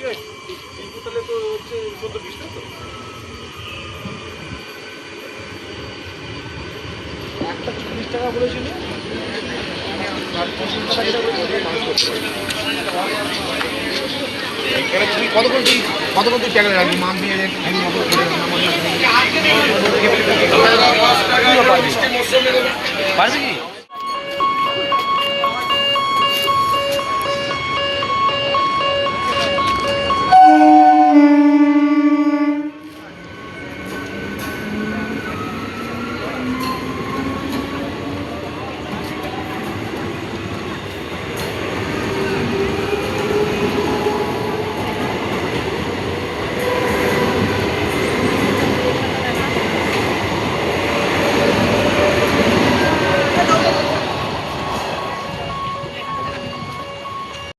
তাহলে তো হচ্ছে 14-20 টাকা তো একটা 40 টাকা বলেছিল আর 25 টাকা যেটা বলেছিল মাছ করতে এবার তুমি কতক্ষণ তুই ট্যাগলে রাখবি মাছ দিয়ে পারবি কি